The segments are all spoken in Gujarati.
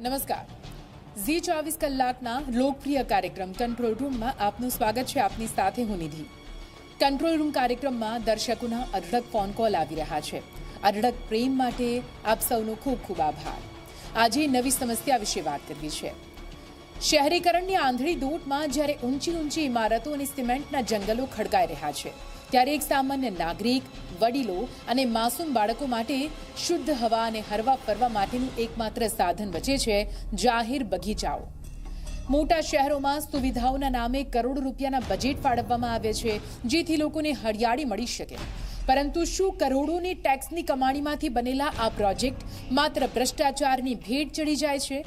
નમસ્કાર. ઝી 24 કલાકના લોકપ્રિય કાર્યક્રમ કંટ્રોલ રૂમમાં આપનું સ્વાગત છે. આપની સાથે હું નિધિ. કંટ્રોલ રૂમ કાર્યક્રમમાં દર્શકોના અઢળક ફોન કોલ આવી રહ્યા છે. અઢળક પ્રેમ માટે આપ સૌનો ખૂબ ખૂબ આભાર. આજે નવી સમસ્યા વિશે વાત કરવી છે. શહેરીકરણની આંધળી દોટમાં જ્યારે ઊંચી ઇમારતો અને સિમેન્ટના જંગલો ખડકાઈ રહ્યા છે, ત્યારે એક સામાન્ય નાગરિક, વડીલો અને માસૂમ બાળકો માટે શુદ્ધ હવા અને હરવા ફરવા માટેનું એકમાત્ર સાધન બચે છે જાહેર બગીચાઓ. મોટા શહેરોમાં સુવિધાઓના નામે કરોડો રૂપિયાના બજેટ ફાળવવામાં આવે છે, જેથી લોકોને હરિયાળી મળી શકે. પરંતુ શું કરોડોની ટેક્સની કમાણીમાંથી બનેલા આ પ્રોજેક્ટ માત્ર ભ્રષ્ટાચારની ભેટ ચડી જાય છે?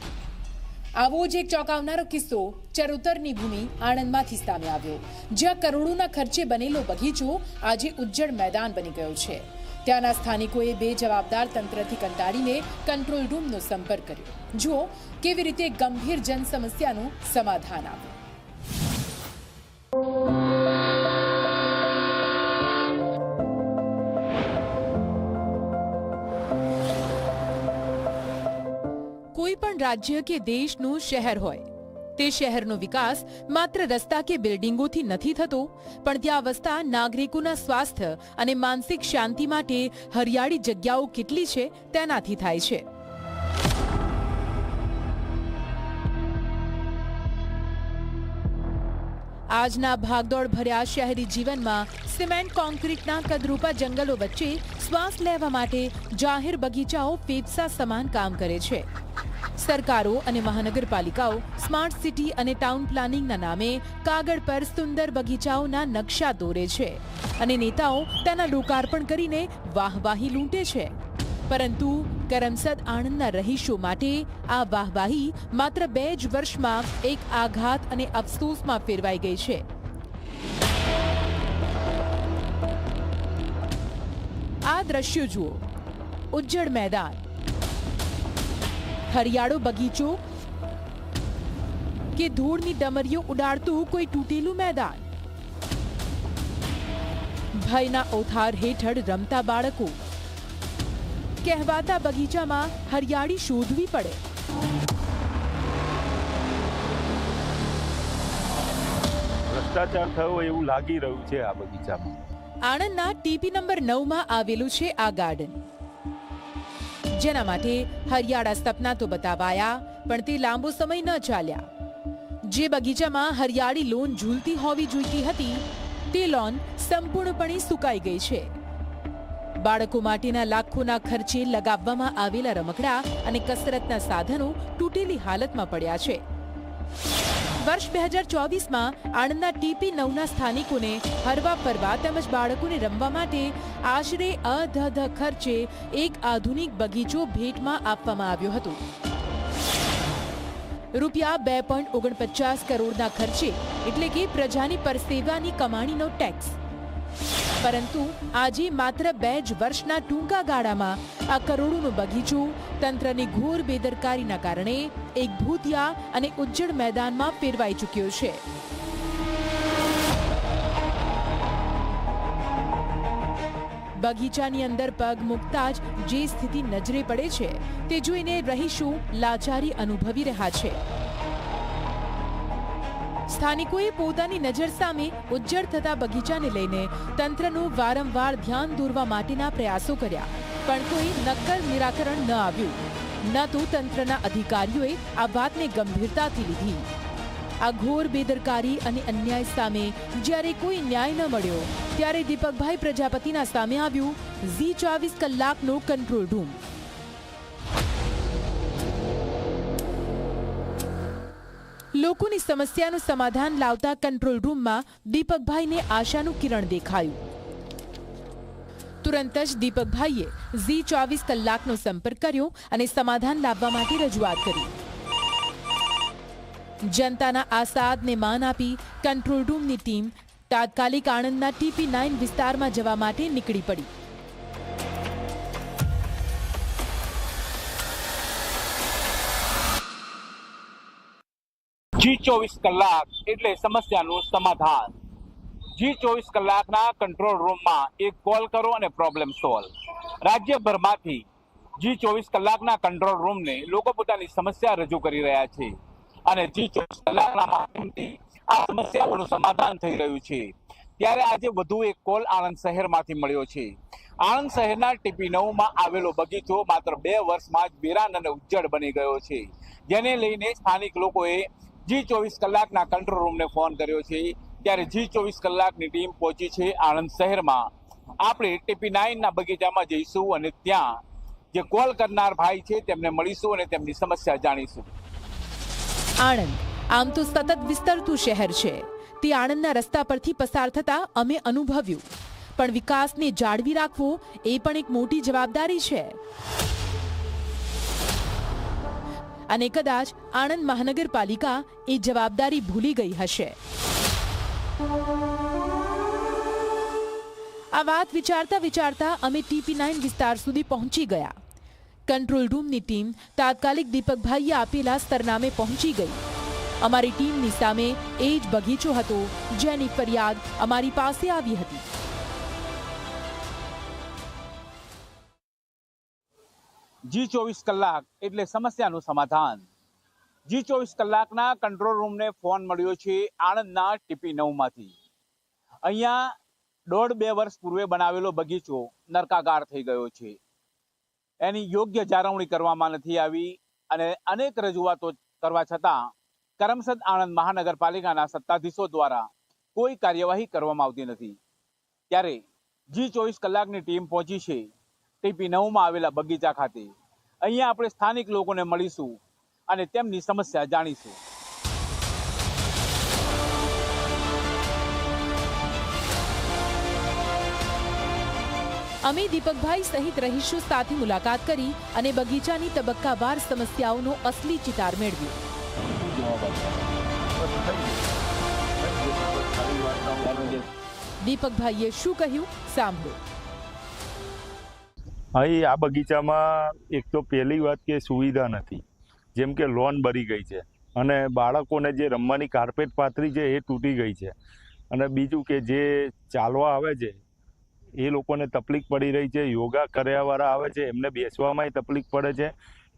આવો જ એક ચોંકાવનારો કિસ્સો ચરોતરની ભૂમિ આણંદમાંથી સામે આવ્યો, જ્યાં કરોડોના ખર્ચે બનેલો બગીચો આજે ઉજ્જડ મેદાન બની ગયો છે. ત્યાંના સ્થાનિકોએ બેજવાબદાર તંત્રથી કંટાળીને કંટ્રોલ રૂમનો સંપર્ક કર્યો. જુઓ કેવી રીતે ગંભીર જન સમસ્યાનું સમાધાન આવ્યું. કોઈ પણ રાજ્ય કે દેશનું શહેર હોય, તે શહેરનો વિકાસ માત્ર રસ્તા કે બિલ્ડિંગોથી નથી થતો, પણ ત્યાં વસતા નાગરિકોના સ્વાસ્થ્ય અને માનસિક શાંતિ માટે હરિયાળી જગ્યાઓ કેટલી છે તેનાથી થાય છે. આજના ભાગદોડ ભર્યા શહેરી જીવનમાં સિમેન્ટ કોન્ક્રીટના કદરૂપા જંગલો વચ્ચે શ્વાસ લેવા માટે જાહેર બગીચાઓ ફેફસા સમાન કામ કરે છે. સરકારો અને મહાનગરપાલિકાઓ સ્માર્ટ સિટી અને ટાઉન પ્લાનિંગના નામે કાગળ પર સુંદર બગીચાઓના નકશા દોરે છે અને નેતાઓ તેના લોકાર્પણ કરીને વાહવાહી લૂંટે છે. પરંતુ કરમસદ આણંદના રહીશો માટે આ વાહવાહી માત્ર 2 જ વર્ષમાં એક આઘાત અને અફસોસમાં ફેરવાઈ ગઈ છે. આ દ્રશ્યો જુઓ. ઉજ્જડ મેદાન, હરિયાળો બગીચો કે ધૂળની ડમરીઓ ઉડાડતું કોઈ તૂટેલું મેદાન. ભયના ઓથાર હેઠળ રમતા બાળકો. કહેવાતા બગીચામાં હરિયાળી શોધવી પડે. ભ્રષ્ટાચાર થયો એવું લાગી રહ્યું છે આ બગીચામાં. આણંદના ટીપી નંબર 9માં આવેલું છે આ ગાર્ડન, જેના માટે હરિયાળા સપના તો બતાવાયા, પણ તે લાંબો સમય ન ચાલ્યા. જે બગીચામાં હરિયાળી લોન ઝૂલતી હોવી જોઈતી હતી, તે લોન સંપૂર્ણપણે સુકાઈ ગઈ છે. બાળકો માટેના લાખોના ખર્ચે લગાવવામાં આવેલા રમકડા અને કસરતના સાધનો તૂટેલી હાલતમાં પડ્યા છે. વર્ષ 2024માં આણંદના ટીપી 9ના સ્થાનિકોને હરવા ફરવા તેમજ બાળકોને રમવા માટે આશરે અધધ ખર્ચે એક આધુનિક બગીચો ભેટમાં આપવામાં આવ્યો હતો. રૂપિયા 2.49 કરોડના ખર્ચે, એટલે કે પ્રજાની પરસેવાની કમાણીનો ટેક્સ. પરંતુ આજે માત્ર 2 જ વર્ષના ટૂંકા ગાળામાં આ કરોડોનો બગીચો તંત્રની ઘોર બેદરકારીના કારણે એક ભૂતિયા અને ઉજ્જડ મેદાનમાં ફેરવાઈ ચૂક્યો છે. બગીચાની અંદર પગ મૂકતા જ જે સ્થિતિ નજરે પડે છે, તે જોઈને રહીશો લાચારી અનુભવી રહ્યા છે. સ્થાનિકોએ પોતાની નજર સામે ઉજ્જડ થતા બગીચાને લઈને તંત્રનું વારંવાર ધ્યાન દોરવા માટેના પ્રયાસો કર્યા, પણ કોઈ નક્કર નિરાકરણ ન આવ્યું. ન તો તંત્રના અધિકારીઓએ આ વાતને ગંભીરતાથી લીધી. આ ઘોર બેદરકારી અને અન્યાય સામે જ્યારે કોઈ ન્યાય ન મળ્યો, ત્યારે દીપકભાઈ પ્રજાપતિના સામે આવ્યું ઝી 24 કલાકનો કંટ્રોલ રૂમ. લોકોની સમસ્યાનું સમાધાન લાવતા કંટ્રોલ રૂમમાં દીપકભાઈને આશાનું કિરણ દેખાયું. તુરંત જ દીપકભાઈએ ઝી 24 કલાકનો સંપર્ક કર્યો અને સમાધાન લાવવા માટે રજૂઆત કરી. જનતાના આસાદને માન આપી કંટ્રોલ રૂમની ટીમ તાત્કાલિક આણંદના ટીપી 9 વિસ્તારમાં જવા માટે નીકળી પડી. જી 24 કલાક એટલે સમસ્યાનું સમાધાન. જી 24 કલાકના કંટ્રોલ રૂમમાં એક કોલ કરો અને પ્રોબ્લેમ સોલ્વ. રાજ્યભરમાંથી G24 કલાકના કંટ્રોલ રૂમને લોકો પોતાની સમસ્યા રજૂ કરી રહ્યા છે અને G24 કલાકના માધ્યમથી આ સમસ્યાઓનું સમાધાન થઈ રહ્યું છે. ત્યારે આજે વધુ એક કોલ આણંદ શહેરમાંથી મળ્યો છે. આણંદ શહેરના TP9માં આવેલો બગીચો માત્ર 2 વર્ષમાં જ વેરાન અને ઉજ્જડ બની ગયો છે, જેને લઈને સ્થાનિક લોકોએ G24 કલાકના કંટ્રોલ રૂમને ફોન કર્યો છે. ત્યારે G24 કલાકની ટીમ પહોંચી છે આણંદ શહેરમાં. આપણે TP9ના બગીચામાં જઈશું અને ત્યાં જે કોલ કરનાર ભાઈ છે તેમને મળીશું અને તેમની સમસ્યા જાણીશું. આણંદ આમ તો સતત વિસ્તરતું શહેર છે. તે આણંદના રસ્તા પરથી પસાર થતા અમે અનુભવ્યું, પણ વિકાસને જાળવી રાખવો એ પણ એક મોટી જવાબદારી છે. અને કદાચ આણંદ મહાનગરપાલિકા એ જવાબદારી ભૂલી ગઈ હશે. આ વાત વિચારતા વિચારતા અમે TP9 વિસ્તાર સુધી પહોંચી ગયા. કંટ્રોલ રૂમની ટીમ તાત્કાલિક દીપકભાઈએ આપેલા સરનામે પહોંચી ગઈ. અમારી ટીમની સામે એ જ બગીચો હતો જેની ફરિયાદ અમારી પાસે આવી હતી. G24 કલાક એટલે સમસ્યાનું સમાધાન. G24 કલાકના કંટ્રોલ રૂમને ફોન મળ્યો છે આણંદના TP9માંથી. અહીંયા 1.5-2 વર્ષ પૂર્વે બનાવેલો બગીચો નરકાગાર થઈ ગયો છે. એની યોગ્ય જાળવણી કરવામાં નથી આવી અને અનેક રજૂઆતો કરવા છતાં કરમસદ આણંદ મહાનગરપાલિકાના સત્તાધીશો દ્વારા કોઈ કાર્યવાહી કરવામાં આવતી નથી. ત્યારે G24 કલાકની ટીમ પહોંચી છે TP9માં આવેલા બગીચા ખાતે. અહીંયા આપણે સ્થાનિક લોકોને મળીશું અને તેમની સમસ્યા જાણીશું. અમે દીપકભાઈ સહિત રહીશો સાથે મુલાકાત કરી અને બગીચાની તબક્કાવાર સમસ્યાઓનો અસલી ચિતાર મેળવ્યો. દીપકભાઈએ શું કહ્યું સાંભળો. અહીં આ બગીચામાં એક તો પહેલી વાત કે સુવિધા નથી, જેમ કે લોન ભરી ગઈ છે અને બાળકોને જે રમવાની કાર્પેટ પાથરી છે એ તૂટી ગઈ છે. અને બીજું કે જે ચાલવા આવે છે એ લોકોને તકલીફ પડી રહી છે. યોગા કર્યાવાળા આવે છે એમને બેસવામાંય તકલીફ પડે છે.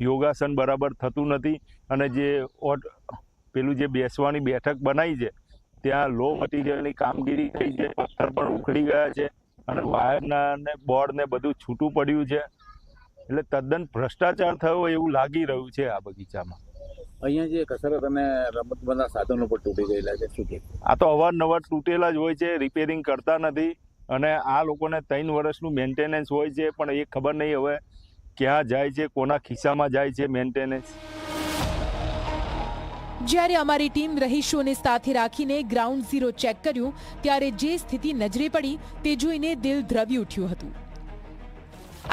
યોગાસન બરાબર થતું નથી અને જે પેલું જે બેસવાની બેઠક બનાવી છે ત્યાં લો મટીરિયલની કામગીરી થઈ છે. પથ્થર પણ ઉખડી ગયા છે અને વાયરના ને બોર્ડ ને બધું છૂટું પડ્યું છે. એટલે તદ્દન ભ્રષ્ટાચાર થયો એવું લાગી રહ્યું છે આ બગીચામાં. અહીંયા જે કસરત અને રમતગમતના સાધનો પર તૂટી ગયેલા છે, શું કે આ તો અવારનવાર તૂટેલા જ હોય છે, રિપેરિંગ કરતા નથી. અને આ લોકોને 3 વર્ષનું મેન્ટેનન્સ હોય છે, પણ એ ખબર નહીં હવે ક્યાં જાય છે, કોના ખિસ્સામાં જાય છે મેન્ટેનન્સ. જ્યારે અમારી ટીમ રહીશોને સાથે રાખીને ગ્રાઉન્ડ ઝીરો ચેક કર્યું ત્યારે જે સ્થિતિ નજરે પડી તે જોઈને દિલ દ્રવી ઉઠ્યું હતું.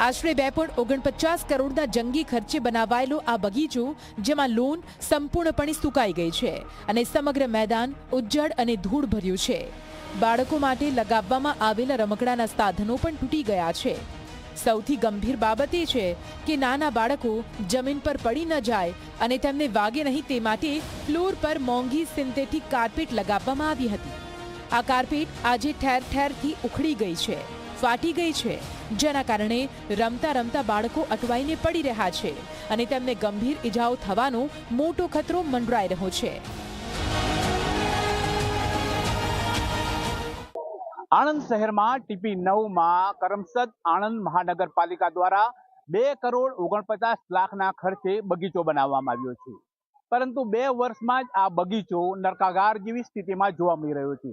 આશરે 2.49 કરોડના જંગી ખર્ચે બનાવાયેલો આ બગીચો, જેમાં લોન સંપૂર્ણપણે સુકાઈ ગઈ છે અને સમગ્ર મેદાન ઉજ્જડ અને ધૂળ ભર્યું છે. બાળકો માટે લગાવવામાં આવેલા રમકડાના સાધનો પણ તૂટી ગયા છે. સૌથી ગંભીર બાબત એ છે કે નાના બાળકો જમીન પર પડી ન જાય અને તેમને વાગે નહીં તે માટે ફ્લોર પર મોંઘી સિન્થેટિક કાર્પેટ લગાવવામાં આવી હતી. આ કાર્પેટ આજે ઠેર ઠેરથી ઉખડી ગઈ છે, ફાટી ગઈ છે, જેના કારણે રમતા રમતા બાળકો અટવાઈને પડી રહ્યા છે અને તેમને ગંભીર ઈજાઓ થવાનો મોટો ખતરો મંડરાઈ રહ્યો છે. આણંદ શહેરમાં TP9માં કરમસદ આણંદ મહાનગરપાલિકા દ્વારા 2.49 કરોડના ખર્ચે બગીચો બનાવવામાં આવ્યો છે. પરંતુ 2 વર્ષમાં જ આ બગીચો નરકાગાર જેવી સ્થિતિમાં જોવા મળી રહ્યો છે.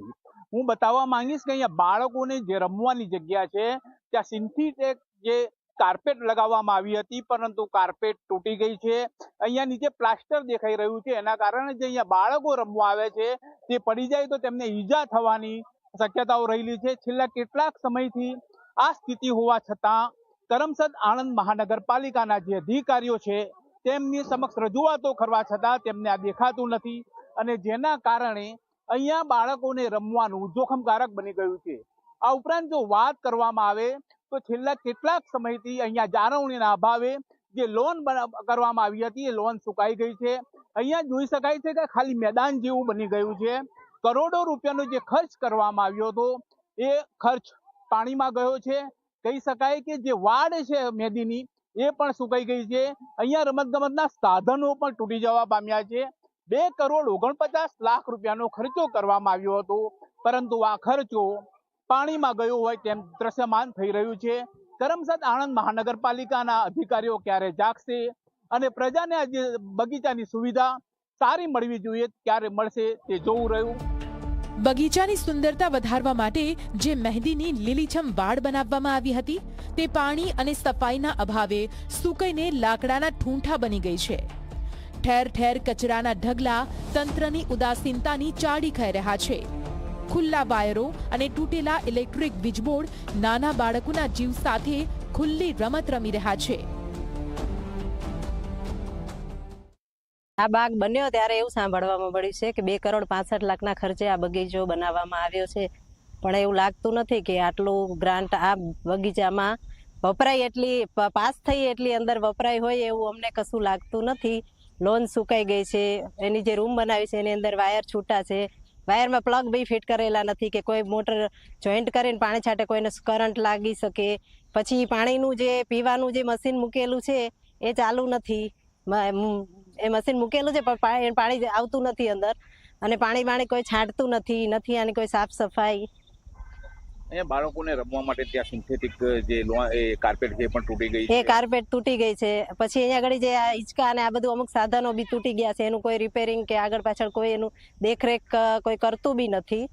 હું બતાવવા માંગીશ કે અહીંયા બાળકોને જે રમવાની જગ્યા છે ત્યાં સિન્થેટિક જે કાર્પેટ લગાવવામાં આવી હતી, પરંતુ કાર્પેટ તૂટી ગઈ છે. અહીંયા નીચે પ્લાસ્ટર દેખાઈ રહ્યું છે, એના કારણે જે અહીંયા બાળકો રમવા આવે છે તે પડી જાય તો તેમને ઈજા થવાની શક્યતાઓ રહેલી છે. છેલ્લા કેટલાક સમયથી આ સ્થિતિ હોવા છતાં કરમસદ આણંદ મહાનગરપાલિકાના જે અધિકારીઓ છે તેમની સમક્ષ રજૂઆતો કરવા છતાં તેમને આ દેખાતું નથી અને જેના કારણે અહીંયા બાળકોને રમવાનું જોખમકારક બની ગયું છે. આ ઉપરાંત જો વાત કરવામાં આવે તો છેલ્લા કેટલાક સમયથી અહીંયા જાળવણીના અભાવે જે લોન કરવામાં આવી હતી એ લોન સુકાઈ ગઈ છે. અહીંયા જોઈ શકાય છે કે ખાલી મેદાન જેવું બની ગયું છે. કરોડો રૂપિયાનો જે ખર્ચ કરવામાં આવ્યો હતો એ ખર્ચ પાણીમાં ગયો છે. કહી શકાય કે જે વાડ છે મેદીની એ પણ સુકાઈ ગઈ છે. અહીંયા રમતગમતના સાધનો પણ તૂટી જવા પામ્યા છે. 2,49,00,000 રૂપિયાનો ખર્ચો કરવામાં આવ્યો હતો, પરંતુ આ ખર્ચો પાણીમાં ગયો હોય તેમ દ્રશ્યમાન થઈ રહ્યું છે. કરમસદ આણંદ મહાનગરપાલિકાના અધિકારીઓ ક્યારે જાગશે અને પ્રજાને આ જે બગીચાની સુવિધા સારી મળવી જોઈએ ક્યારે મળશે તે જોવું રહ્યું. બગીચાની સુંદરતા વધારવા માટે જે મહેંદીની લીલીછમ વાડ બનાવવામાં આવી હતી તે પાણી અને સફાઈના અભાવે સૂકાઈને લાકડાના ઠૂંઠા બની ગઈ છે. ઠેર ઠેર કચરાના ઢગલા તંત્રની ઉદાસીનતાની ચાડી ખાઈ રહ્યા છે. ખુલ્લા વાયરો અને તૂટેલા ઇલેક્ટ્રિક વીજબોર્ડ નાના બાળકોના જીવ સાથે ખુલ્લી રમત રમી રહ્યા છે. આ બાગ બન્યો ત્યારે એવું સાંભળવામાં મળ્યું છે કે 2,65,00,000ના ખર્ચે આ બગીચો બનાવવામાં આવ્યો છે, પણ એવું લાગતું નથી કે આટલું ગ્રાન્ટ આ બગીચામાં વપરાય એટલી પાસ થઈ એટલી અંદર વપરાય હોય એવું અમને કશું લાગતું નથી. લોન સુકાઈ ગઈ છે. એની જે રૂમ બનાવી છે એની અંદર વાયર છૂટા છે. વાયરમાં પ્લગ બી ફિટ કરેલા નથી કે કોઈ મોટર જોઈન્ટ કરીને પાણી છાંટે કોઈને કરંટ લાગી શકે. પછી પાણીનું જે પીવાનું જે મશીન મૂકેલું છે એ ચાલુ નથી. એ મશીન મૂકેલું છે પણ પાણી આવતું નથી અંદર, અને પાણી કોઈ છાંટતું નથી આની કોઈ સાફ સફાઈ. અહીંયા બાળકોને રમવા માટે ત્યાં સિન્થેટિક જે કાર્પેટ છે પણ તૂટી ગઈ છે. એ કાર્પેટ તૂટી ગઈ છે. પછી અહીંયા આગળ જે આ હિંચકા અને આ બધું અમુક સાધનો બી તૂટી ગયા છે. એનું કોઈ રિપેરિંગ કે આગળ પાછળ કોઈ એનું દેખરેખ કોઈ કરતું બી નથી.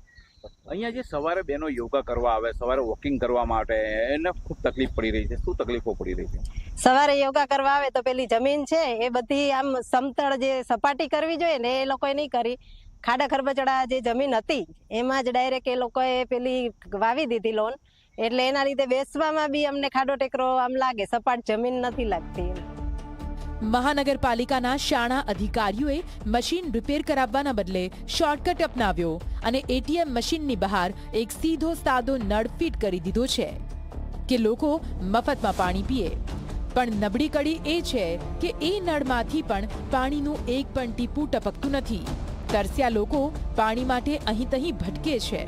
અહીંયા જે સવારે બહેનો યોગા કરવા આવે, સવારે વોકિંગ કરવા માટે, એને ખૂબ તકલીફ પડી રહી છે. શું તકલીફો પડી રહી છે? સવારે યોગા કરવા આવે તો પેલી જમીન છે એ બધી આમ સમતળ જે સપાટી કરવી જોઈએ ને એ લોકોએ નહીં કરી. ખાડા ખરબચડા જે જમીન હતી એમાં જ ડાયરેક્ટ એ લોકોએ પેલી વાવી દીધી લોન, એટલે એના લીધે બેસવામાં બી અમને ખાડો ટેકરો આમ લાગે, સપાટ જમીન નથી લાગતી. મહાનગરપાલિકાના શાળા અધિકારીઓએ મશીન રિપેર કરાવવાના બદલે શોર્ટકટ અપનાવ્યો અને એટીએમ મશીનની બહાર એક સીધો સાદો નળ ફિટ કરી દીધો છે કે લોકો મફતમાં પાણી પીએ. પણ નબળી કડી એ છે કે એ નળમાંથી પણ પાણીનું એક પણ ટીપું ટપકતું નથી. તરસ્યા લોકો પાણી માટે અહીં તહીં ભટકે છે.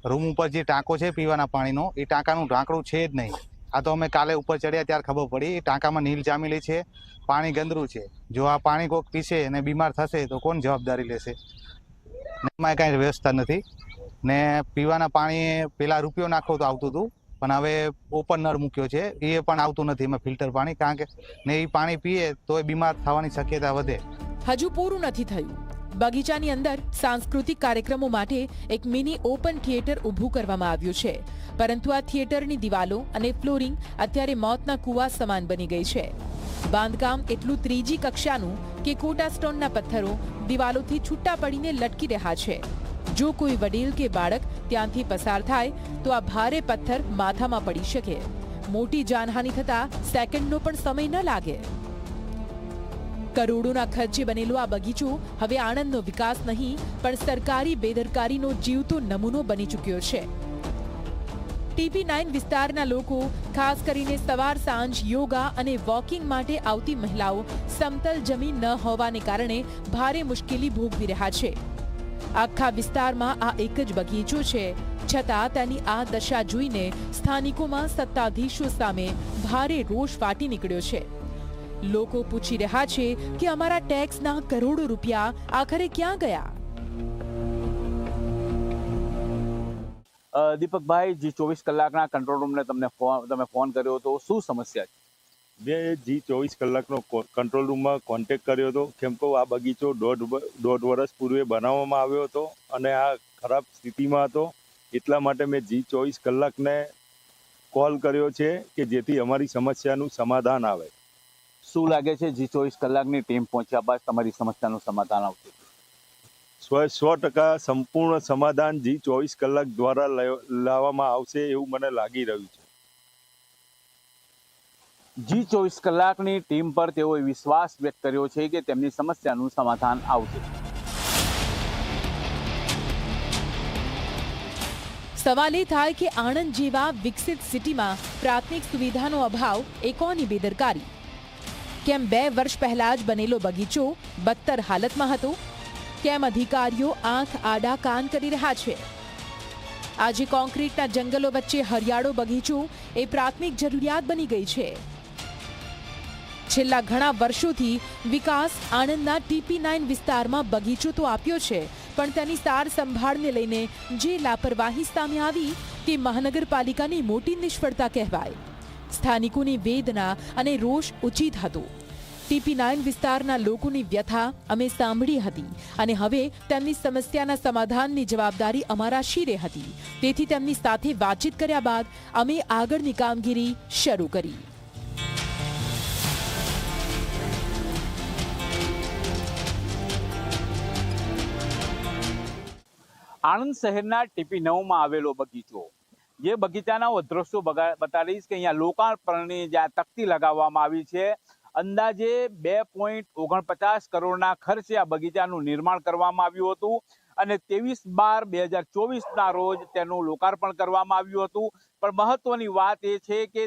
રૂમ ઉપર જે ટાંકો છે પીવાના પાણીનો, એ ટાંકાનું ઢાંકણું છે જ નહીં. આ તો અમે કાલે ઉપર ચડ્યા ત્યારે ખબર પડી. એ ટાંકામાં નીલ જામેલી છે, પાણી ગંદરું છે. જો આ પાણી કોઈક પીશે અને બીમાર થશે તો કોણ જવાબદારી લેશે? એમાં કાંઈ વ્યવસ્થા નથી. ને પીવાના પાણી પેલા રૂપિયો નાખો તો આવતું હતું, પણ હવે ઓપન નળ મૂક્યો છે એ પણ આવતું નથી એમાં ફિલ્ટર પાણી, કારણ કે ને એ પાણી પીએ તો એ બીમાર થવાની શક્યતા વધે. હજુ પૂરું નથી થયું. બગીચાની અંદર સાંસ્કૃતિક કાર્યક્રમો માટે એક મિની ઓપન થિયેટર ઊભું કરવામાં આવ્યું છે, પરંતુ આ થિયેટરની દિવાલો અને ફ્લોરિંગ અત્યારે મોતના કૂવા સમાન બની ગઈ છે. બાંધકામ એટલું ત્રીજી કક્ષાનું કે કોટા સ્ટોનના પથ્થરો દિવાલોથી છૂટા પડીને લટકી રહ્યા છે. જો કોઈ વડીલ કે બાળક ત્યાંથી પસાર થાય તો આ ભારે પથ્થર માથામાં પડી શકે. મોટી જાનહાનિ થતા સેકન્ડનો પણ સમય ન લાગે. કરોડોના ખર્ચે બનેલો આ બગીચો હવે આણંદનો વિકાસ નહીં પણ સરકારી બેદરકારીનો જીવતો નમૂનો બની ચૂક્યો છે. TP9 વિસ્તારના લોકો, ખાસ કરીને સવાર સાંજ યોગા અને વોકિંગ માટે આવતી મહિલાઓ સમતલ જમીન ન હોવાને કારણે ભારે મુશ્કેલી ભોગવી રહ્યા છે. આખા વિસ્તારમાં આ એક જ બગીચો છે, છતાં તેની આ દશા જોઈને સ્થાનિકોમાં સત્તાધીશો સામે ભારે રોષ ફાટી નીકળ્યો છે. લોકો પૂછી રહ્યા છે કે અમારા ટેક્સના કરોડો રૂપિયા આખરે ક્યાં ગયા? દીપકભાઈ, G24 કલાકના કંટ્રોલ રૂમને તમે ફોન કર્યો હતો, શું સમસ્યા છે? મેં G24 કલાકનો કંટ્રોલ રૂમમાં કોન્ટેક્ટ કર્યો હતો, કેમ કે આ બગીચો દોઢ વર્ષ પૂર્વે બનાવવામાં આવ્યો હતો અને આ ખરાબ સ્થિતિમાં હતો. એટલા માટે મેં G24 કલાકને કોલ કર્યો છે કે જેથી અમારી સમસ્યાનું સમાધાન આવે. શું લાગે છે G24 કલાકની ટીમ પહોંચ્યા બાદ તમારી સમસ્યાનું સમાધાન આવશે? 100% સંપૂર્ણ સમાધાન G24 કલાક દ્વારા લાવવામાં આવશે એવું મને લાગી રહ્યું છે. G24 કલાકની ટીમ પર તેઓએ વિશ્વાસ વ્યક્ત કર્યો છે કે તેમની સમસ્યાનું સમાધાન આવશે. સવાલ એ થાય કે આણંદ જેવા વિકસિત સિટીમાં પ્રાથમિક સુવિધાનો અભાવ એ કોની બેદરકારી? કેમ 2 વર્ષ પહેલા જ બનેલો બગીચો બદતર હાલતમાં હતો? કેમ અધિકારીઓ આંખ આડા કાન કરી રહ્યા છે? આજે કોન્ક્રીટના જંગલો વચ્ચે હરિયાળો બગીચો એ પ્રાથમિક જરૂરિયાત બની ગઈ છે. છેલ્લા ઘણા વર્ષોથી વિકાસ આણંદના TP9 વિસ્તારમાં બગીચો તો આપ્યો છે, પણ તેની સાર સંભાળને લઈને જે લાપરવાહી સામે આવી તે મહાનગરપાલિકાની મોટી નિષ્ફળતા કહેવાય. સ્થાનિકોની વેદના અને રોષ ઉચિત હતો. TP9 વિસ્તારના લોકોની વ્યથા અમે સાંભળી હતી અને હવે તેમની સમસ્યાના સમાધાનની જવાબદારી અમારા શિરે હતી. તેથી તેમની સાથે વાતચીત કર્યા બાદ અમે આગળની કામગીરી શરૂ કરી. આણંદ શહેરના TP9માં આવેલો બગીચો, જે બગીચાના દ્રશ્યો બતાવીશ કે અહીંયા લોકાર્પણની જ્યાં તકતી લગાવવામાં આવી છે. અંદાજે 2.49 કરોડના ખર્ચે આ બગીચાનું નિર્માણ કરવામાં આવ્યું હતું અને 23/12/2024ના રોજ તેનું લોકાર્પણ કરવામાં આવ્યું હતું. પણ મહત્વની વાત એ છે કે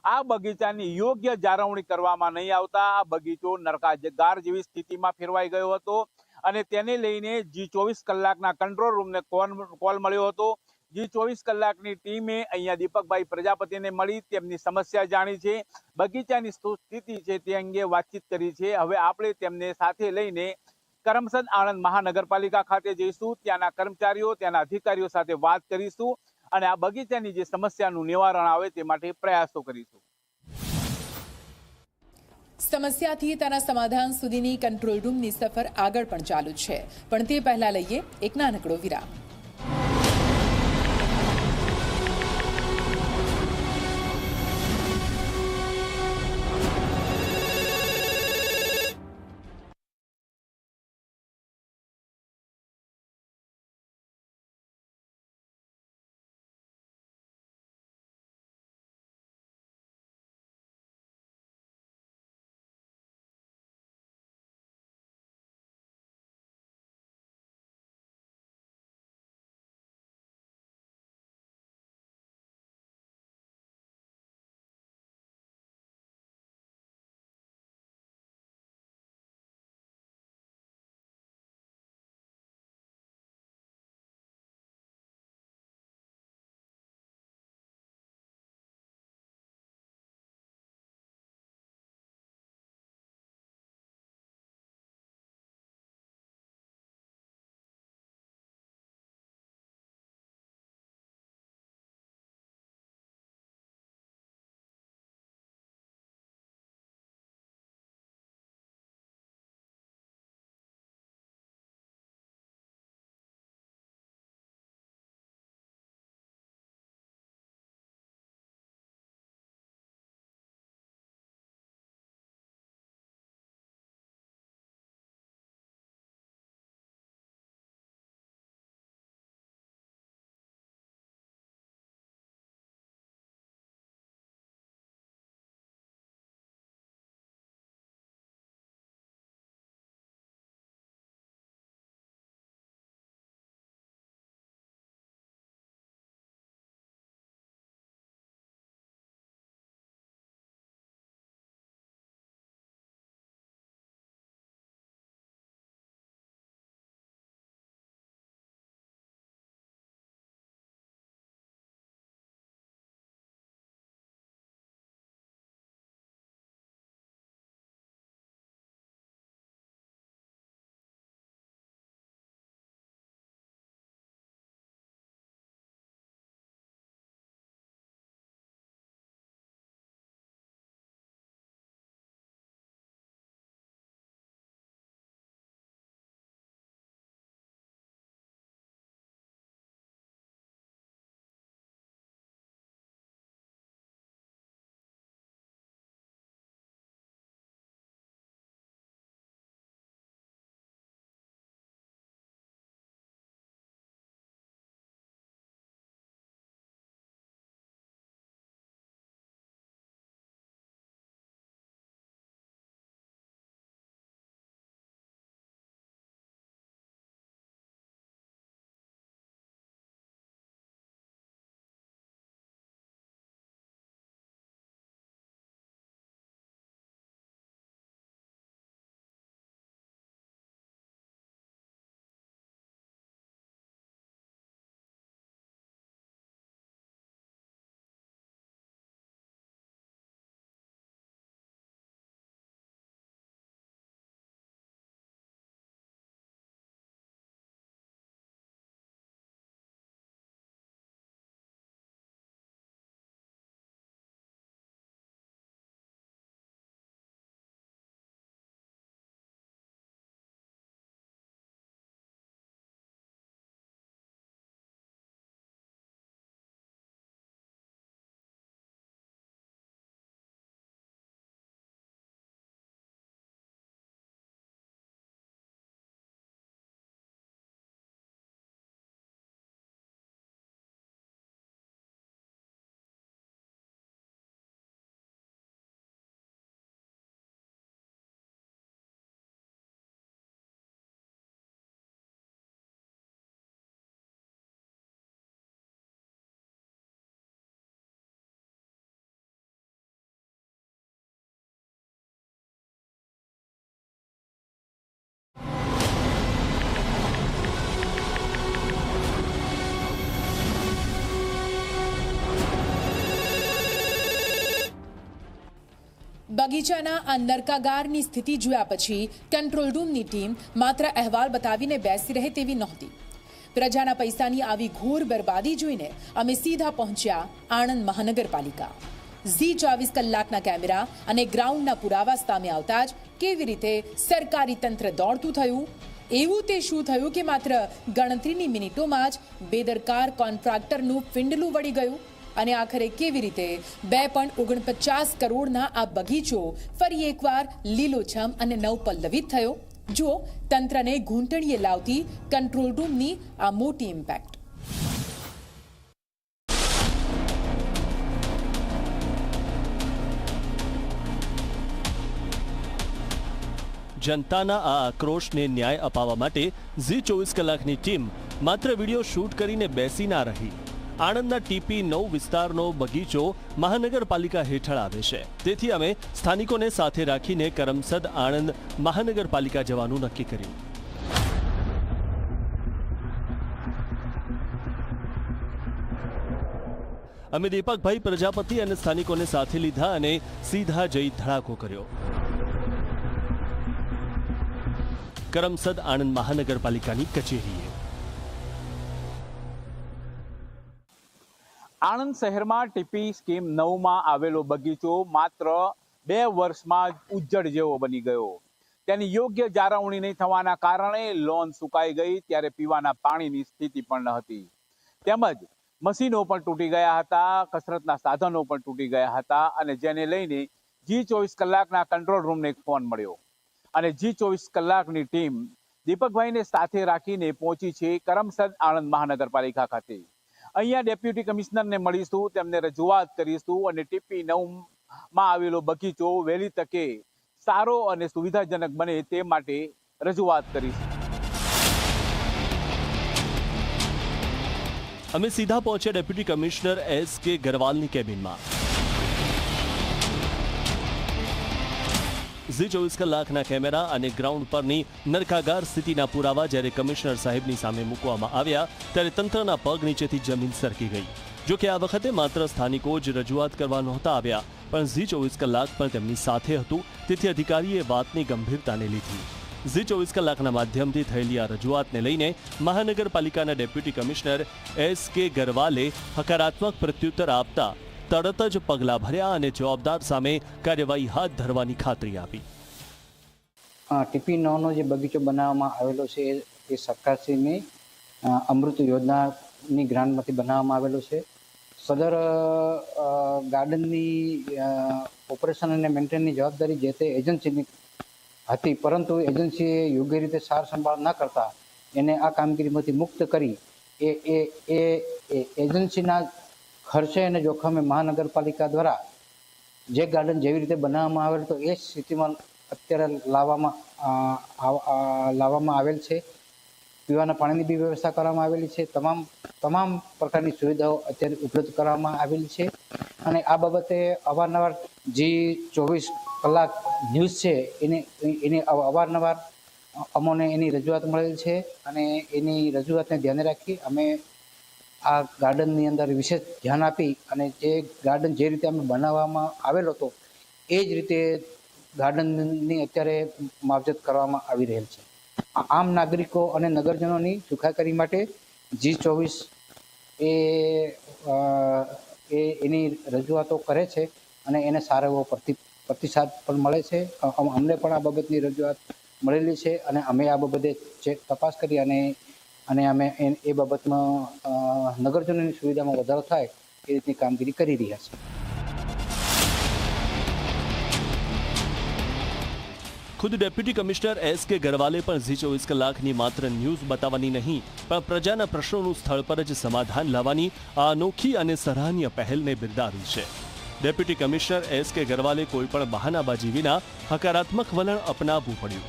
આ બગીચાની યોગ્ય જાળવણી કરવામાં નહીં આવતા આ બગીચો નરકાગાર જેવી સ્થિતિમાં ફેરવાઈ ગયો હતો અને તેને લઈને G24 કલાકના કંટ્રોલ રૂમને કોલ મળ્યો હતો. G24 કલાકની ટીમે અહીંયા દીપકભાઈ પ્રજાપતિને મળી તેમની સમસ્યા જાણી છે, બગીચાની શું સ્થિતિ છે તે અંગે વાતચીત કરી છે. હવે આપણે તેમને સાથે લઈને કરમસદ આણંદ મહાનગરપાલિકા ખાતે જઈશું, ત્યાંના કર્મચારીઓ ત્યાંના અધિકારીઓ સાથે વાત કરીશું અને આ બગીચાની જે સમસ્યાનું નિવારણ આવે તે માટે પ્રયાસો કરીશું. સમસ્યાથી તેના સમાધાન સુધીની કંટ્રોલ રૂમની સફર આગળ પણ ચાલુ છે, પણ તે પહેલા લઈએ એક નાનકડો વિરામ. બગીચાના આ નરકાગારની સ્થિતિ જોયા પછી કંટ્રોલ રૂમની ટીમ માત્ર અહેવાલ બતાવીને બેસી રહે તેવી નહોતી. પ્રજાના પૈસાની આવી ઘોર બરબાદી જોઈને અમે સીધા પહોંચ્યા આણંદ મહાનગરપાલિકા. Zee24 કલાકના કેમેરા અને ગ્રાઉન્ડના પુરાવા સામે આવતા જ કેવી રીતે સરકારી તંત્ર દોડતું થયું, એવું તે શું થયું કે માત્ર ગણતરીની મિનિટોમાં જ બેદરકાર કોન્ટ્રાક્ટરનું ફિંડલું વળી ગયું અને આખરે કેવી રીતે 2.49 કરોડના આ બગીચો ફરી એકવાર લીલોછમ અને નવપલ્લવિત થયો. જો તંત્રને ઘૂંટણીએ લાવતી કંટ્રોલ રૂમની આ મોટી ઇમ્પેક્ટ. જનતાના આ આક્રોશને ન્યાય અપાવવા માટે Zee24 કલાકની ટીમ માત્ર વિડીયો શૂટ કરીને બેસી ના રહી. આણંદના TP9 વિસ્તારનો બગીચો મહાનગરપાલિકા હેઠળ આવે છે. તેથી અમે સ્થાનિકોને સાથે રાખીને કરમસદ આણંદ મહાનગરપાલિકા જવાનું નક્કી કર્યું. અમે દીપકભાઈ પ્રજાપતિ અને સ્થાનિકોને સાથે લીધા અને સીધા જઈ ધડાકો કર્યો. કરમસદ આણંદ મહાનગરપાલિકાની કચેરીએ. આણંદ શહેરમાં ટીપી સ્કીમ 9માં આવેલો બગીચો માત્ર 2 વર્ષમાં જ ઉજ્જડ જેવો બની ગયો. તેની યોગ્ય જાળવણી નહીં થવાના કારણે લોન સુકાઈ ગઈ, ત્યારે પીવાના પાણીની સ્થિતિ પણ ન હતી. તેમજ મશીનો પણ તૂટી ગયા હતા, કસરતના સાધનો પણ તૂટી ગયા હતા અને જેને લઈને Zee24 કલાકના કંટ્રોલ રૂમને એક ફોન મળ્યો અને Zee24 કલાકની ટીમ દીપકભાઈને સાથે રાખીને પહોંચી છે કરમસદ આણંદ મહાનગરપાલિકા ખાતે. અહીંયા ડેપ્યુટી કમિશનરને મળીશું, તેમને રજૂઆત કરીશું અને TP9માં આવેલો બગીચો વહેલી તકે સારો અને સુવિધાજનક બને તે માટે રજૂઆત કરીશું. અમે સીધા પહોંચ્યા ડેપ્યુટી કમિશનર SK ગરવાલની કેબિનમાં. Zee24 કલાકના કેમેરા અને ગ્રાઉન્ડ પરની નરકાગાર સ્થિતિના પુરાવા જ્યારે કમિશનર સાહેબની સામે મૂકવામાં આવ્યા ત્યારે તંત્રના પગ નીચેથી જમીન સરકી ગઈ. જો કે આ વખતે માત્ર સ્થાનિકો જ રજૂઆત કરવા નહોતા આવ્યા, પણ Zee24 કલાક પણ તેમની સાથે હતું. તેથી અધિકારીએ વાતની ગંભીરતાને લીધી. Zee24 કલાકના માધ્યમથી થયેલી આ રજૂઆતને લઈને મહાનગરપાલિકાના ડેપ્યુટી કમિશનર SK ગરવાલે હકારાત્મક પ્રત્યુત્તર આપતા તરત જ પગલાં ભર્યા અને જવાબદાર સામે કાર્યવાહી હાથ ધરવાની ખાતરી આપી. TP9નો જે બગીચો બનાવવામાં આવેલો છે એ સરકારશ્રીની અમૃત યોજનાની ગ્રાન્ટમાંથી બનાવવામાં આવેલો છે. સદર ગાર્ડનની ઓપરેશન અને મેન્ટેનની જવાબદારી જે તે એજન્સીની હતી, પરંતુ એજન્સીએ યોગ્ય રીતે સાર સંભાળ ન કરતા એને આ કામગીરીમાંથી મુક્ત કરી એ એજન્સીના ખર્ચે અને જોખમે મહાનગરપાલિકા દ્વારા જે ગાર્ડન જેવી રીતે બનાવવામાં આવેલ તો એ સ્થિતિમાં અત્યારે લાવવામાં આવેલ છે. પીવાના પાણીની બી વ્યવસ્થા કરવામાં આવેલી છે. તમામ પ્રકારની સુવિધાઓ અત્યારે ઉપલબ્ધ કરવામાં આવેલી છે અને આ બાબતે અવારનવાર Zee24 કલાક ન્યૂઝ છે એને અવારનવાર અમોને એની રજૂઆત મળેલ છે અને એની રજૂઆતને ધ્યાને રાખી અમે આ ગાર્ડનની અંદર વિશેષ ધ્યાન આપી અને જે ગાર્ડન જે રીતે અમે બનાવવામાં આવેલો હતો એ જ રીતે ગાર્ડનની અત્યારે માવજત કરવામાં આવી રહેલ છે. આમ નાગરિકો અને નગરજનોની સુખાકારી માટે Zee24 એની રજૂઆતો કરે છે અને એને સારો એવો પ્રતિસાદ પણ મળે છે. અમને પણ આ બાબતની રજૂઆત મળેલી છે અને અમે આ બાબતે તપાસ કરી અને અમે એ બાબતમાં નગરજનોની સુવિધામાં વધારો થાય એ રીતની કામગીરી કરી રહ્યા છીએ. ખુદ ડેપ્યુટી કમિશનર SK ગરવાલે પણ Zee24 કલાકની માત્ર ન્યૂઝ બતાવવાની નહીં પણ પ્રજાના પ્રશ્નોનું સ્થળ પર જ સમાધાન લાવવાની આ અનોખી અને સરાહનીય પહેલને બિરદાવી છે. ડેપ્યુટી કમિશનર SK ગરવાલે કોઈપણ બહાનાબાજી વિના હકારાત્મક વલણ અપનાવવું પડ્યું.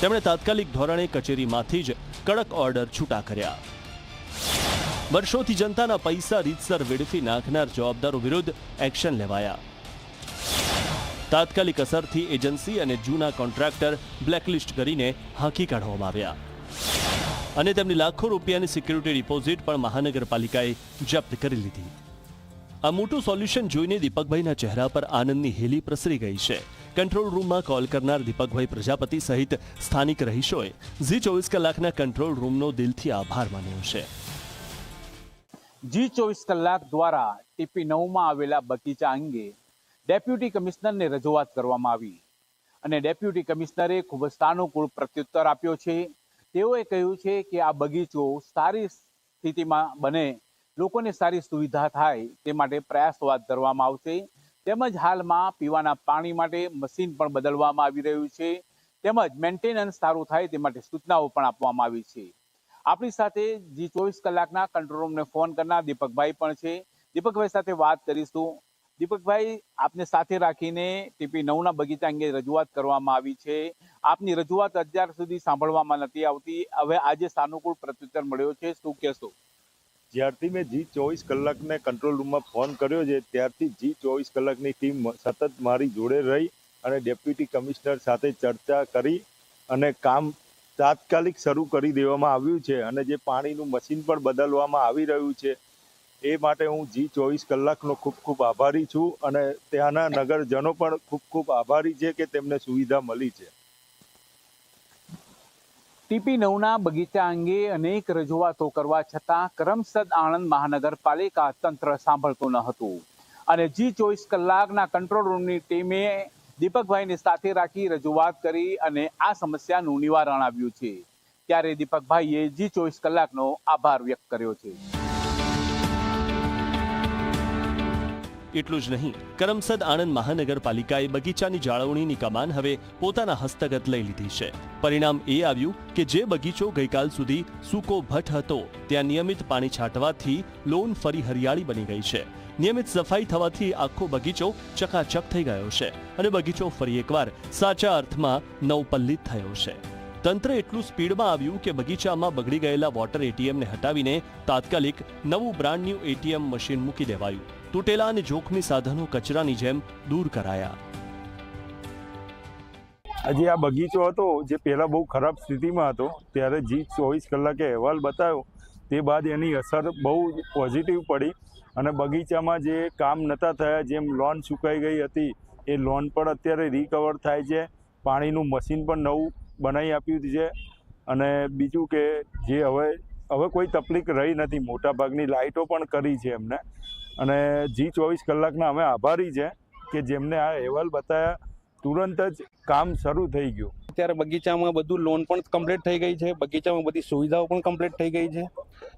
તેમણે તાત્કાલિક ધોરણે કચેરીમાંથી જ કડક ઓર્ડર છૂટા કર્યા. વર્ષોથી જનતાના પૈસા રીતસર વેડફી નાખનાર જવાબદારો વિરુદ્ધ એક્શન લેવાયા. તાત્કાલિક અસરથી એજન્સી અને જૂના કોન્ટ્રાક્ટર બ્લેકલિસ્ટ કરીને હાંકી કાઢવામાં આવ્યા અને તેમની લાખો રૂપિયાની સિક્યુરિટી ડિપોઝિટ પણ મહાનગરપાલિકાએ જપ્ત કરી લીધી. આ મોટું સોલ્યુશન જોઈને દીપકભાઈના ચહેરા પર આનંદની હેલી પ્રસરી ગઈ છે. કંટ્રોલ રૂમમાં કોલ કરનાર દીપકભાઈ પ્રજાપતિ સહિત સ્થાનિક રહીશોએ જી24 કલાકના કંટ્રોલ રૂમનો દિલથી આભાર માન્યો છે. જી24 કલાક દ્વારા ટીપી 9માં આવેલા બગીચા અંગે ડેપ્યુટી કમિશનરને રજૂઆત કરવામાં આવી અને ડેપ્યુટી કમિશનરે ખૂબ જ સાનુકૂળ પ્રત્યુત્તર આપ્યો છે. તેઓએ કહ્યું છે કે આ બગીચો સારી સ્થિતિમાં બને, લોકોને સારી સુવિધા થાય તે માટે પ્રયાસો હાથ ધરવામાં આવશે. તેમજ હાલમાં પીવાના પાણી માટે મશીન પણ બદલવામાં આવી રહ્યું છે. તેમજ મેન્ટેનન્સ સારું થાય તે માટે સૂચનાઓ પણ આપવામાં આવી છે. આપણી સાથે જી24 કલાકના કંટ્રોલ રૂમને ફોન કરનાર દીપકભાઈ પણ છે. દીપકભાઈ સાથે વાત કરીશું. દીપકભાઈ, આપને સાથે રાખીને ટીપી 9ના બગીચા અંગે રજૂઆત કરવામાં આવી છે. આપની રજૂઆત અત્યાર સુધી સાંભળવામાં નથી આવતી, હવે આજે સાનુકૂળ પ્રત્યુત્તર મળ્યો છે, શું કહેશો? જ્યારથી મેં જી24 કલાકને કંટ્રોલ રૂમમાં ફોન કર્યો છે ત્યારથી જી24 કલાકની ટીમ સતત મારી જોડે રહી અને ડેપ્યુટી કમિશનર સાથે ચર્ચા કરી અને કામ તાત્કાલિક શરૂ કરી દેવામાં આવ્યું છે. અને જે પાણીનું મશીન પણ બદલવામાં આવી રહ્યું છે એ માટે હું જી24 કલાકનો ખૂબ ખૂબ આભારી છું અને ત્યાંના નગરજનો પણ ખૂબ ખૂબ આભારી છે કે તેમને સુવિધા મળી છે. ટીપી 9ના બગીચા અંગે અનેક રજૂઆતો કરવા છતાં કરમસદ આણંદ મહાનગરપાલિકા તંત્ર સાંભળતું ન હતું અને જી24 કલાકના કંટ્રોલ રૂમની ટીમે દીપકભાઈને સાથે રાખી રજૂઆત કરી અને આ સમસ્યાનું નિવારણ આવ્યું છે. ત્યારે દીપકભાઈએ જી24 કલાકનો આભાર વ્યક્ત કર્યો છે. એટલું જ નહીં, કરમસદ આણંદ મહાનગરપાલિકાએ બગીચાની જાળવણીની કમાન હવે પોતાના હસ્તગત લઈ લીધી છે. પરિણામ એ આવ્યું કે જે બગીચો ગઈકાલ સુધી સૂકો ભટ્ટ હતો ત્યાં નિયમિત પાણી છાંટવાથી લોન ફરી હરિયાળી બની ગઈ છે. નિયમિત સફાઈ થવાથી આખો બગીચો ચકાચક થઈ ગયો છે અને બગીચો ફરી એકવાર સાચા અર્થમાં નવપલ્લિત થયો છે. તંત્ર એટલું સ્પીડમાં આવ્યું કે બગીચામાં બગડી ગયેલા વોટર એટીએમને હટાવીને તાત્કાલિક નવું બ્રાન્ડ ન્યૂ એટીએમ મશીન મૂકી દેવાયું. તૂટેલા અને જોખમી સાધનો કચરાની જેમ દૂર કરાયા. આજે આ બગીચો હતો જે પહેલા બહુ ખરાબ સ્થિતિમાં હતો ત્યારે જી24 કલાકે અહેવાલ બતાવ્યો તે બાદ એની અસર બહુ પોઝિટિવ પડી અને બગીચામાં જે કામ નહોતા થયા, જેમ લોન સુકાઈ ગઈ હતી એ લોન પણ અત્યારે રિકવર થાય છે. પાણીનું મશીન પણ નવું બનાવી આપ્યું છે અને બીજું કે જે હવે કોઈ તકલીફ રહી નથી. મોટાભાગની લાઇટો પણ કરી છે એમને અને જી24 કલાકના અમે આભારી છે કે જેમને આ અહેવાલ બતાવ્યા તુરંત જ કામ શરૂ થઈ ગયું. અત્યારે બગીચામાં બધું લોન પણ કમ્પ્લીટ થઈ ગઈ છે, બગીચામાં બધી સુવિધાઓ પણ કમ્પ્લીટ થઈ ગઈ છે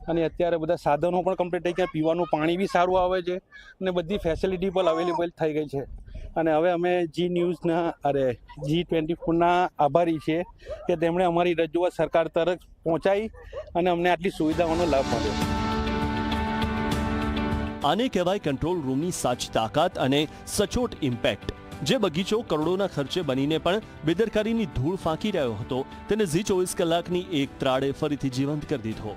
અને અત્યારે બધા સાધનો પણ કમ્પ્લીટ થઈ ગયા, પીવાનું પાણી બી સારું આવે છે અને બધી ફેસિલિટી પણ અવેલેબલ થઈ ગઈ છે. અને હવે અમે જી24ના આભારી છીએ કે તેમણે અમારી રજૂઆત સરકાર તરફ પહોંચાઈ અને અમને આટલી સુવિધાઓનો લાભ મળ્યો. આને કહેવાય કંટ્રોલ રૂમની સાચી તાકાત અને સચોટ ઇમ્પેક્ટ. જે બગીચો કરોડોના ખર્ચે બનીને પણ બેદરકારીની ધૂળ ફાંકી રહ્યો હતો તેને જી24 કલાકની એક ત્રાડે ફરીથી જીવંત કરી દીધો.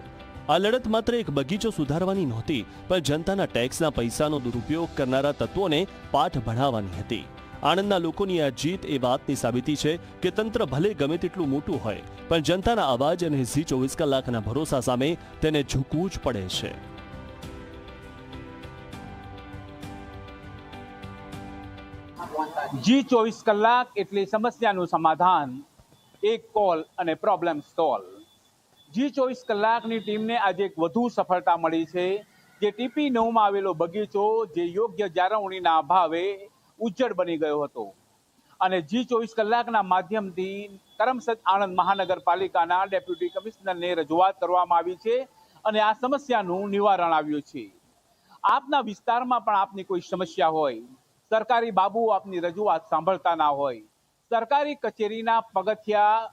આ લડત માત્ર એક બગીચો સુધારવાની નહોતી, પણ જનતાના ટેક્સના પૈસાનો દુરુપયોગ કરનારા તત્વોને પાઠ ભણાવવાની હતી. આણંદના લોકોની આ જીત એ વાતની સાબિતી છે કે તંત્ર ભલે ગમે તેટલું મોટું હોય પણ જનતાના અવાજ અને જી24 કલાકના ભરોસા સામે તેને ઝૂકવું જ પડે છે. જી24 કલાક એટલે સમસ્યાનું સમાધાન, એક કોલ અને પ્રોબ્લેમ સોલ્વ. જી24 કલાકની ટીમને આજે એક વધુ સફળતા મળી છે જે ટીપી 9માં આવેલો બગીચો જે યોગ્ય જાળવણીના અભાવે ઉજ્જડ બની ગયો હતો અને જી24 કલાકના માધ્યમથી કરમસદ આણંદ મહાનગરપાલિકાના ડેપ્યુટી કમિશનરને રજૂઆત કરવામાં આવી છે અને આ સમસ્યાનું નિવારણ આવ્યું છે. આપના વિસ્તારમાં પણ આપની કોઈ સમસ્યા હોય, સરકારી બાબુ આપની રજૂઆત સાંભળતા ના હોય, સરકારી કચેરીના પગથિયા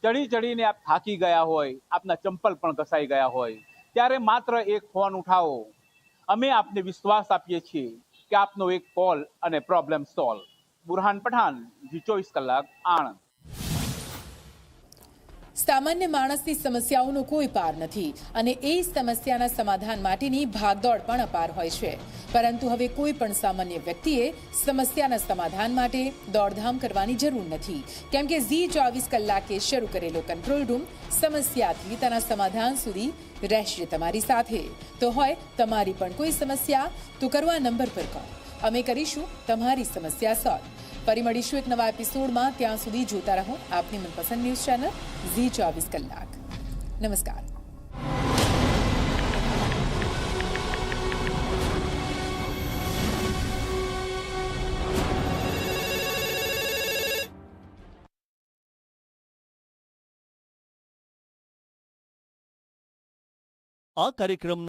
ચડીને આપ થાકી ગયા હોય, આપના ચંપલ પણ ઘસાઈ ગયા હોય, ત્યારે માત્ર એક ફોન ઉઠાવો. અમે આપને વિશ્વાસ આપીએ છીએ કે આપનો એક કોલ અને પ્રોબ્લેમ સોલ્વ. બુરહાન પઠાણ, જી24 કલાક, આણંદ. સામાન્ય માણસની સમસ્યાઓનો કોઈ પાર નથી અને એ સમસ્યાના સમાધાન માટેની ભાગદોડ પણ અપાર હોય છે. પરંતુ હવે કોઈ પણ સામાન્ય વ્યક્તિએ સમસ્યાના સમાધાન માટે દોડધામ કરવાની જરૂર નથી, કેમ કે ઝી 24 કલાકે શરૂ કરેલો કંટ્રોલ રૂમ સમસ્યાથી તેના સમાધાન સુધી રહેશે તમારી સાથે. તો હોય તમારી પણ કોઈ સમસ્યા તો કરો આ નંબર પર કોલ. અમે કરીશું તમારી સમસ્યા સોલ્વ. ફરી મળીશું એક નવા એપિસોડમાં. ત્યાં સુધી જોતા રહો આપની મનપસંદ ન્યૂઝ ચેનલ ઝી 24 કલાક. નમસ્કાર. આ કાર્યક્રમ